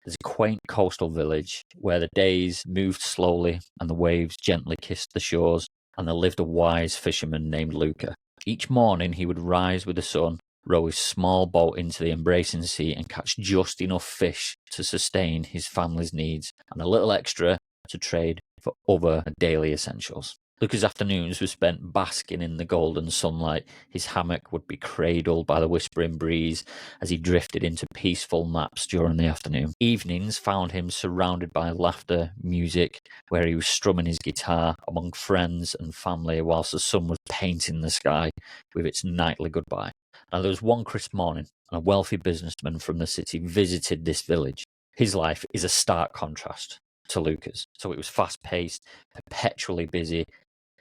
There's a quaint coastal village where the days moved slowly and the waves gently kissed the shores, and there lived a wise fisherman named Luca. Each morning he would rise with the sun, row his small boat into the embracing sea, and catch just enough fish to sustain his family's needs, and a little extra to trade for other daily essentials. Luca's afternoons were spent basking in the golden sunlight. His hammock would be cradled by the whispering breeze as he drifted into peaceful naps during the afternoon. Evenings found him surrounded by laughter, music, where he was strumming his guitar among friends and family whilst the sun was painting the sky with its nightly goodbye. Now, there was one crisp morning, and a wealthy businessman from the city visited this village. His life is a stark contrast to Luca's. So it was fast-paced, perpetually busy,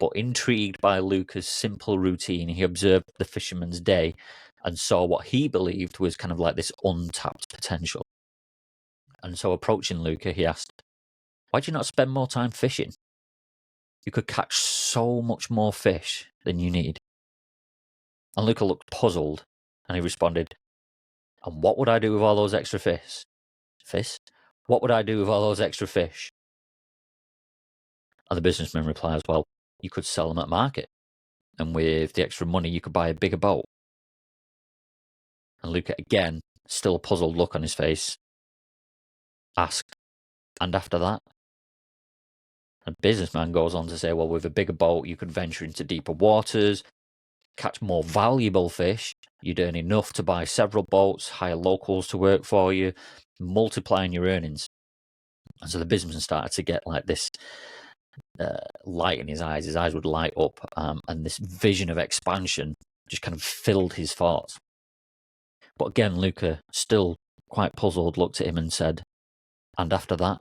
but intrigued by Luca's simple routine, he observed the fisherman's day and saw what he believed was kind of like this untapped potential. And so approaching Luca, he asked, "Why do you not spend more time fishing? You could catch so much more fish than you need." And Luca looked puzzled, and he responded, "And what would I do with all those extra fish? What would I do with all those extra fish?" And the businessman replies, "Well, you could sell them at market, and with the extra money you could buy a bigger boat." And Luca, again, still a puzzled look on his face, asked, "And after that?" And the businessman goes on to say, "Well, with a bigger boat you could venture into deeper waters, catch more valuable fish, you'd earn enough to buy several boats, hire locals to work for you, multiplying your earnings." And so the businessman started to get like this light in his eyes would light up, and this vision of expansion just kind of filled his thoughts. But again, Luca, still quite puzzled, looked at him and said, "And after that?"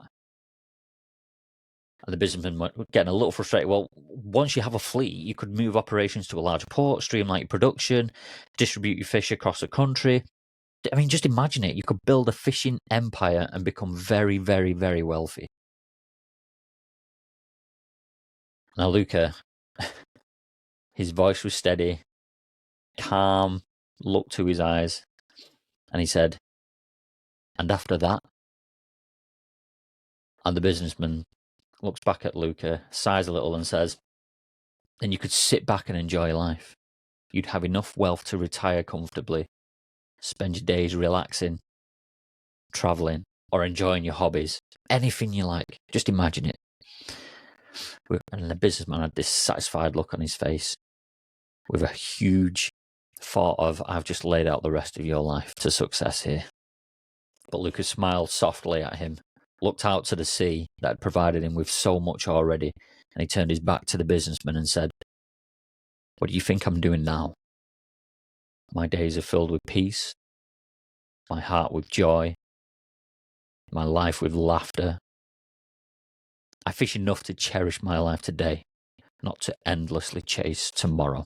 And the businessman was getting a little frustrated. "Well, once you have a fleet, you could move operations to a larger port, streamline your production, distribute your fish across the country. I mean, just imagine it. You could build a fishing empire and become very, very, very wealthy." Now, Luca, his voice was steady, calm, look to his eyes, and he said, "And after that?" And the businessman looks back at Luca, sighs a little and says, "Then you could sit back and enjoy life. You'd have enough wealth to retire comfortably, spend your days relaxing, travelling, or enjoying your hobbies. Anything you like. Just imagine it." And the businessman had this satisfied look on his face with a huge thought of, "I've just laid out the rest of your life to success here." But Luca smiled softly at him, looked out to the sea that had provided him with so much already, and he turned his back to the businessman and said, "What do you think I'm doing now? My days are filled with peace, my heart with joy, my life with laughter. I fish enough to cherish my life today, not to endlessly chase tomorrow."